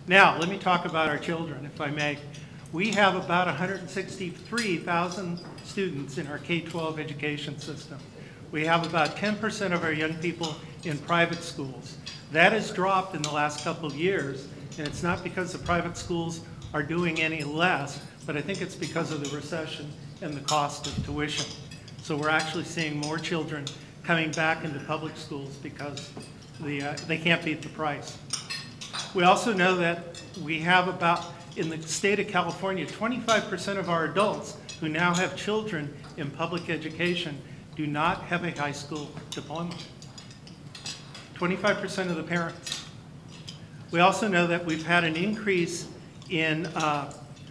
Now, let me talk about our children, if I may. We have about 163,000 students in our K-12 education system. We have about 10% of our young people in private schools. That has dropped in the last couple of years, and it's not because the private schools are doing any less, but I think it's because of the recession and the cost of tuition. So we're actually seeing more children coming back into public schools because they can't beat the price. We also know that we have about, in the state of California, 25% of our adults who now have children in public education do not have a high school diploma. 25% of the parents. We also know that we've had an increase in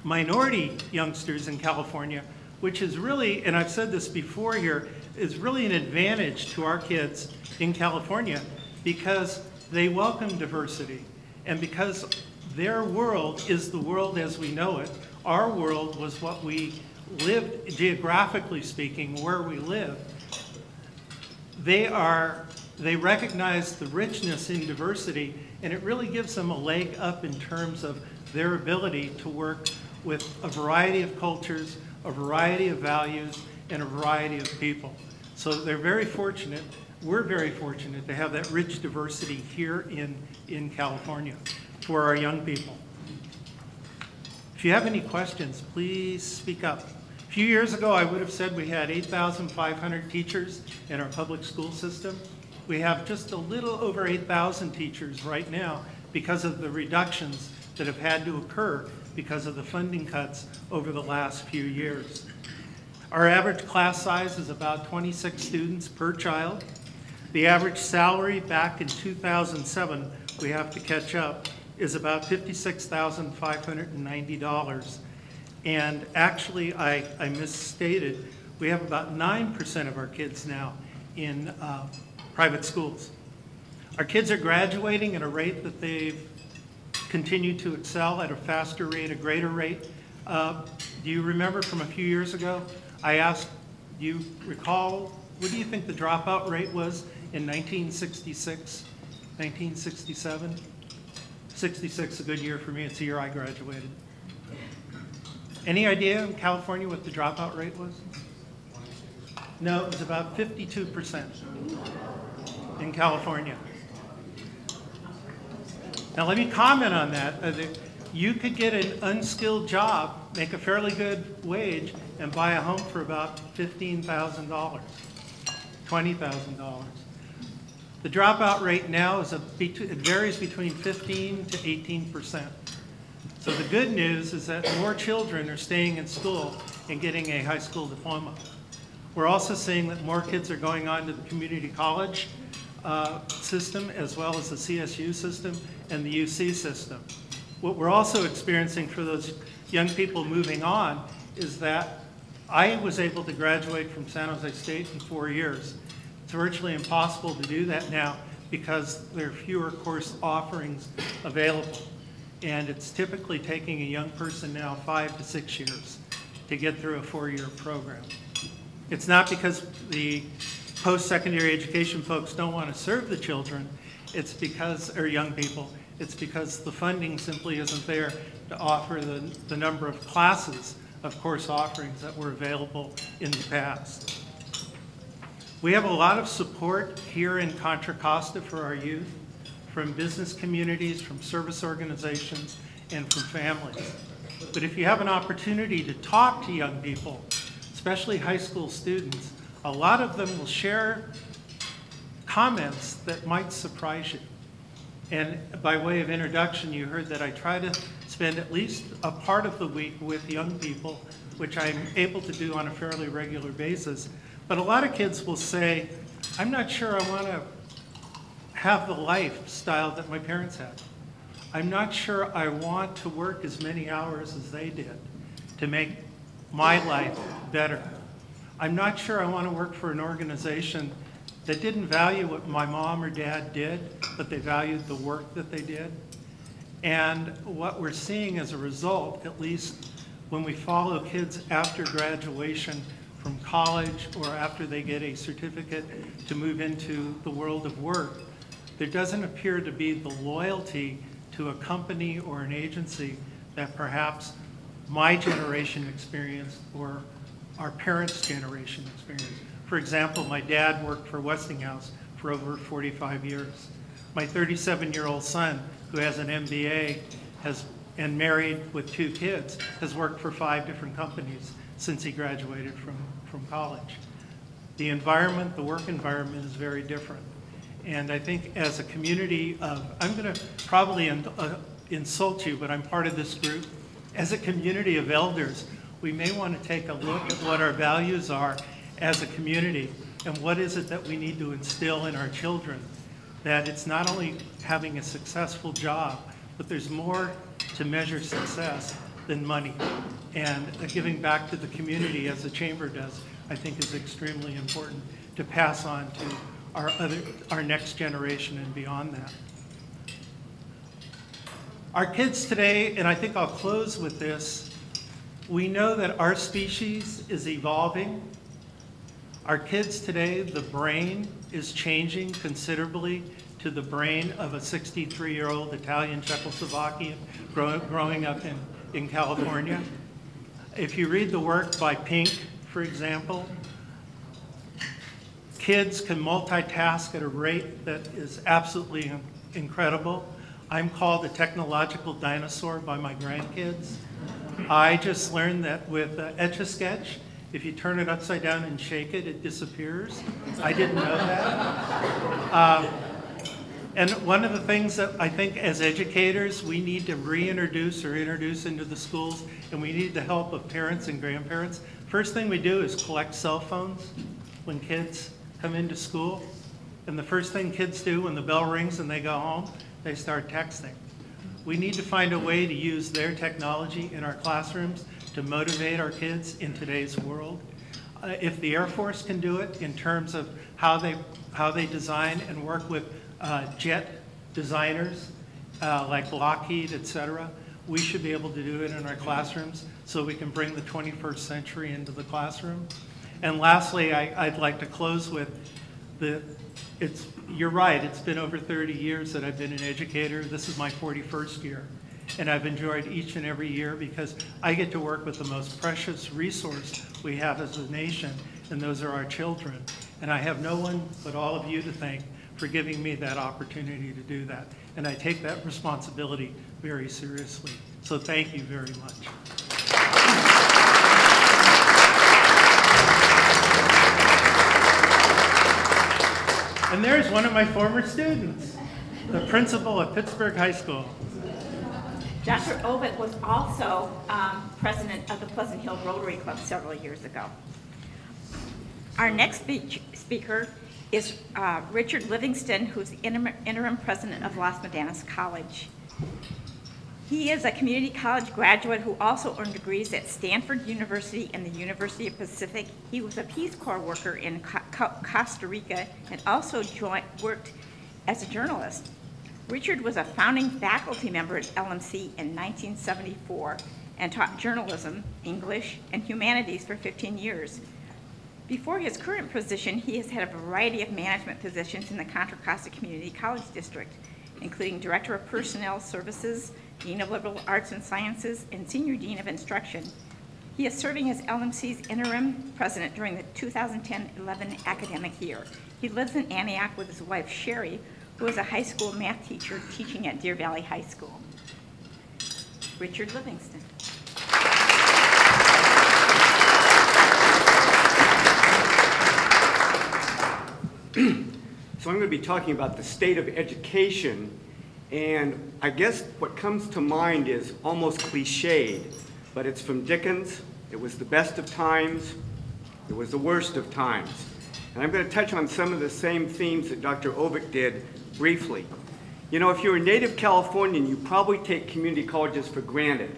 minority youngsters in California, which is really, and I've said this before here, is really an advantage to our kids in California because they welcome diversity and because their world is the world as we know it. Our world was what we lived, geographically speaking, where we live. They recognize the richness in diversity, and it really gives them a leg up in terms of their ability to work with a variety of cultures, a variety of values, and a variety of people. So they're very fortunate, we're very fortunate to have that rich diversity here in California for our young people. If you have any questions, please speak up. A few years ago, I would have said we had 8,500 teachers in our public school system. We have just a little over 8,000 teachers right now because of the reductions that have had to occur because of the funding cuts over the last few years. Our average class size is about 26 students per child. The average salary back in 2007, we have to catch up, is about $56,590. And actually, I misstated, we have about 9% of our kids now in private schools. Our kids are graduating at a rate that they've continued to excel at a faster rate, a greater rate. Do you remember from a few years ago, I asked, do you recall, what do you think the dropout rate was in 1966, 1967? 66 is a good year for me. It's the year I graduated. Any idea in California what the dropout rate was? No, it was about 52% in California. Now let me comment on that. You could get an unskilled job, make a fairly good wage, and buy a home for about $15,000, $20,000. The dropout rate now is it varies between 15 to 18%. So the good news is that more children are staying in school and getting a high school diploma. We're also seeing that more kids are going on to the community college system as well as the CSU system and the UC system. What we're also experiencing for those young people moving on is that I was able to graduate from San Jose State in 4 years. It's virtually impossible to do that now because there are fewer course offerings available. And it's typically taking a young person now 5 to 6 years to get through a 4-year program. It's not because the post-secondary education folks don't want to serve the children, it's because, or young people, it's because the funding simply isn't there to offer the number of classes of course offerings that were available in the past. We have a lot of support here in Contra Costa for our youth, from business communities, from service organizations, and from families. But if you have an opportunity to talk to young people, especially high school students, a lot of them will share comments that might surprise you. And by way of introduction, you heard that I try to spend at least a part of the week with young people, which I'm able to do on a fairly regular basis. But a lot of kids will say, I'm not sure I want to have the lifestyle that my parents had. I'm not sure I want to work as many hours as they did to make my life better. I'm not sure I want to work for an organization that didn't value what my mom or dad did, but they valued the work that they did. And what we're seeing as a result, at least when we follow kids after graduation from college or after they get a certificate to move into the world of work, there doesn't appear to be the loyalty to a company or an agency that perhaps my generation experienced or our parents' generation experienced. For example, my dad worked for Westinghouse for over 45 years. My 37-year-old son, who has an MBA and married with 2 kids, has worked for 5 different companies since he graduated from college. The environment, the work environment is very different. And I think as a community of, I'm going to probably insult you, but I'm part of this group. As a community of elders, we may want to take a look at what our values are as a community and what is it that we need to instill in our children. That it's not only having a successful job, but there's more to measure success than money. And giving back to the community as the chamber does, I think is extremely important to pass on to our next generation and beyond that. Our kids today, and I think I'll close with this, we know that our species is evolving. Our kids today, the brain is changing considerably to the brain of a 63-year-old Italian Czechoslovakian growing up in California. If you read the work by Pink, for example, kids can multitask at a rate that is absolutely incredible. I'm called a technological dinosaur by my grandkids. I just learned that with Etch-a-Sketch, if you turn it upside down and shake it, it disappears. I didn't know that. And one of the things that I think as educators, we need to reintroduce or introduce into the schools, and we need the help of parents and grandparents. First thing we do is collect cell phones when kids come into school. And the first thing kids do when the bell rings and they go home, they start texting. We need to find a way to use their technology in our classrooms to motivate our kids in today's world. If the Air Force can do it in terms of how they design and work with jet designers like Lockheed, et cetera, we should be able to do it in our classrooms so we can bring the 21st century into the classroom. And lastly, I'd like to close with you're right, it's been over 30 years that I've been an educator. This is my 41st year. And I've enjoyed each and every year because I get to work with the most precious resource we have as a nation, and those are our children. And I have no one but all of you to thank for giving me that opportunity to do that. And I take that responsibility very seriously. So thank you very much. And there's one of my former students, the principal of Pittsburg High School. Dr. Ovitt was also president of the Pleasant Hill Rotary Club several years ago. Our next speaker is Richard Livingston, who's the interim president of Las Medanas College. He is a community college graduate who also earned degrees at Stanford University and the University of Pacific. He was a Peace Corps worker in Costa Rica and also worked as a journalist. Richard was a founding faculty member at LMC in 1974 and taught journalism, English, and humanities for 15 years. Before his current position, he has had a variety of management positions in the Contra Costa Community College District, including Director of Personnel Services, Dean of Liberal Arts and Sciences, and Senior Dean of Instruction. He is serving as LMC's interim president during the 2010-11 academic year. He lives in Antioch with his wife, Sherry, who is a high school math teacher teaching at Deer Valley High School. Richard Livingston. So I'm going to be talking about the state of education, and I guess what comes to mind is almost cliched, but it's from Dickens. It was the best of times, it was the worst of times. And I'm going to touch on some of the same themes that Dr. Ovitt did briefly. You know, if you're a native Californian, you probably take community colleges for granted.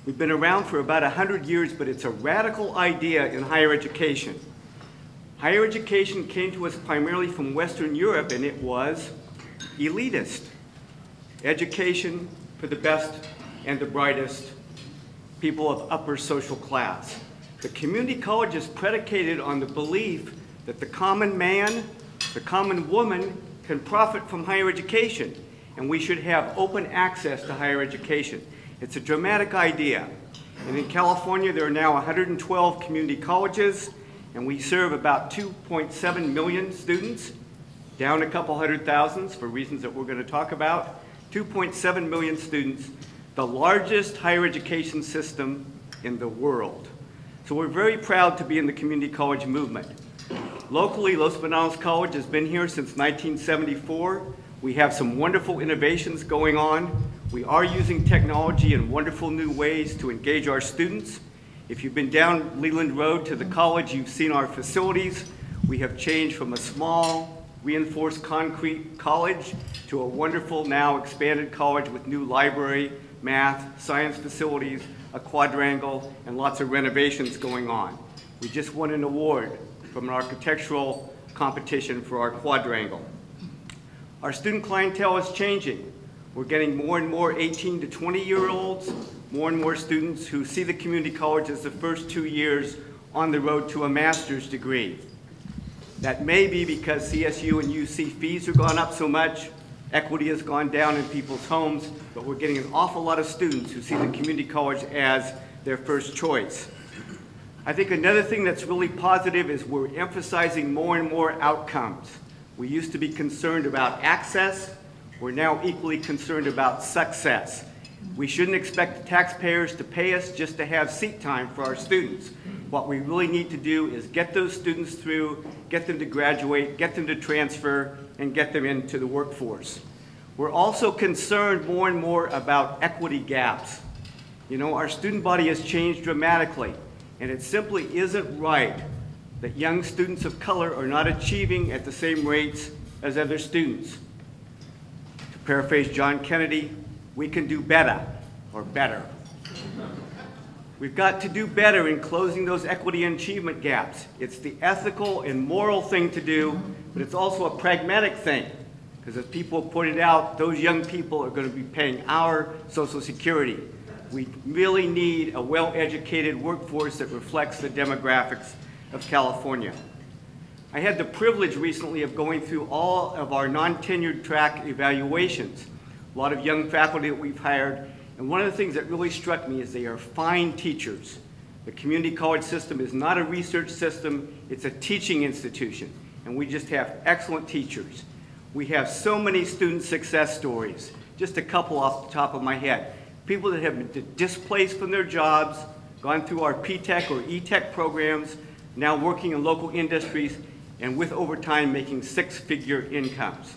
We've been around for about 100 years, but it's a radical idea in higher education. Higher education came to us primarily from Western Europe, and it was elitist. Education for the best and the brightest, people of upper social class. The community college is predicated on the belief that the common man, the common woman can profit from higher education. and we should have open access to higher education. It's a dramatic idea. And in California, there are now 112 community colleges, and we serve about 2.7 million students, down a couple 100,000 for reasons that we're going to talk about. 2.7 million students, the largest higher education system in the world. So we're very proud to be in the community college movement. Locally, Los Bananos College has been here since 1974. We have some wonderful innovations going on. We are using technology in wonderful new ways to engage our students. If you've been down Leland Road to the college, you've seen our facilities. We have changed from a small, reinforced concrete college to a wonderful, now expanded college with new library, math, science facilities, a quadrangle, and lots of renovations going on. We just won an award from an architectural competition for our quadrangle. Our student clientele is changing. We're getting more and more 18 to 20-year-olds, more and more students who see the community college as the first 2 years on the road to a master's degree. That may be because CSU and UC fees have gone up so much, equity has gone down in people's homes, but we're getting an awful lot of students who see the community college as their first choice. I think another thing that's really positive is we're emphasizing more and more outcomes. We used to be concerned about access. We're now equally concerned about success. We shouldn't expect the taxpayers to pay us just to have seat time for our students. What we really need to do is get those students through, get them to graduate, get them to transfer, and get them into the workforce. We're also concerned more and more about equity gaps. You know, our student body has changed dramatically, and it simply isn't right that young students of color are not achieving at the same rates as other students. To paraphrase John Kennedy, we can do better, or better. We've got to do better in closing those equity and achievement gaps. It's the ethical and moral thing to do, but it's also a pragmatic thing, because as people pointed out, those young people are going to be paying our Social Security. We really need a well-educated workforce that reflects the demographics of California. I had the privilege recently of going through all of our non-tenured track evaluations. A lot of young faculty that we've hired, and one of the things that really struck me is they are fine teachers. The community college system is not a research system, it's a teaching institution, and we just have excellent teachers. We have so many student success stories, just a couple off the top of my head. People that have been displaced from their jobs, gone through our P-Tech or E-Tech programs, now working in local industries, and with overtime making six-figure incomes.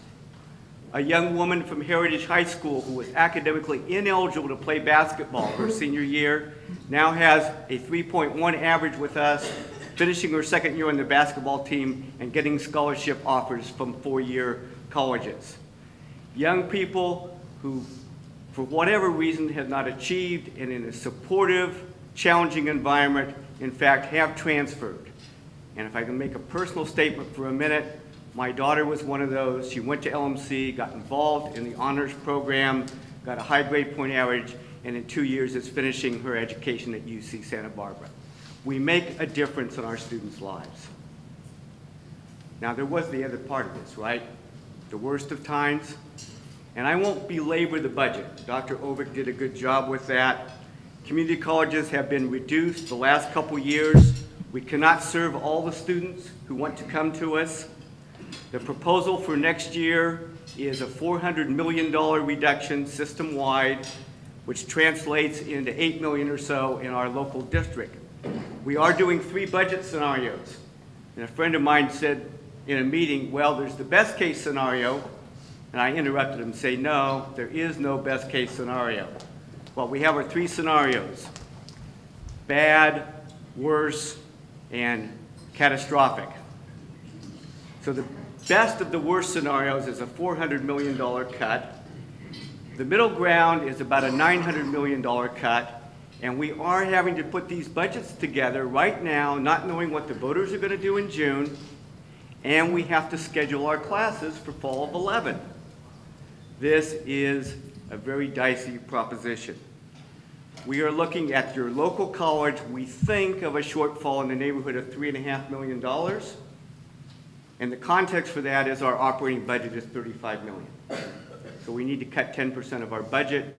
A young woman from Heritage High School who was academically ineligible to play basketball her senior year now has a 3.1 average with us, finishing her second year on the basketball team and getting scholarship offers from four-year colleges. Young people who, for whatever reason, have not achieved and in a supportive, challenging environment, in fact, have transferred. And if I can make a personal statement for a minute, my daughter was one of those. She went to LMC, got involved in the honors program, got a high grade point average, and in 2 years is finishing her education at UC Santa Barbara. We make a difference in our students' lives. Now, there was the other part of this, right? The worst of times. And I won't belabor the budget. Dr. Ovick did a good job with that. Community colleges have been reduced the last couple years. We cannot serve all the students who want to come to us. The proposal for next year is a $400 million reduction system-wide, which translates into $8 million or so in our local district. We are doing 3 budget scenarios. And a friend of mine said in a meeting, well, there's the best case scenario. And I interrupted him and say, no, there is no best case scenario. Well, we have our 3 scenarios: bad, worse, and catastrophic. So the best of the worst scenarios is a $400 million cut. The middle ground is about a $900 million cut. And we are having to put these budgets together right now, not knowing what the voters are going to do in June. And we have to schedule our classes for fall of 11. This is a very dicey proposition. We are looking at your local college. We think of a shortfall in the neighborhood of $3.5 million. And the context for that is our operating budget is $35 million. So we need to cut 10% of our budget.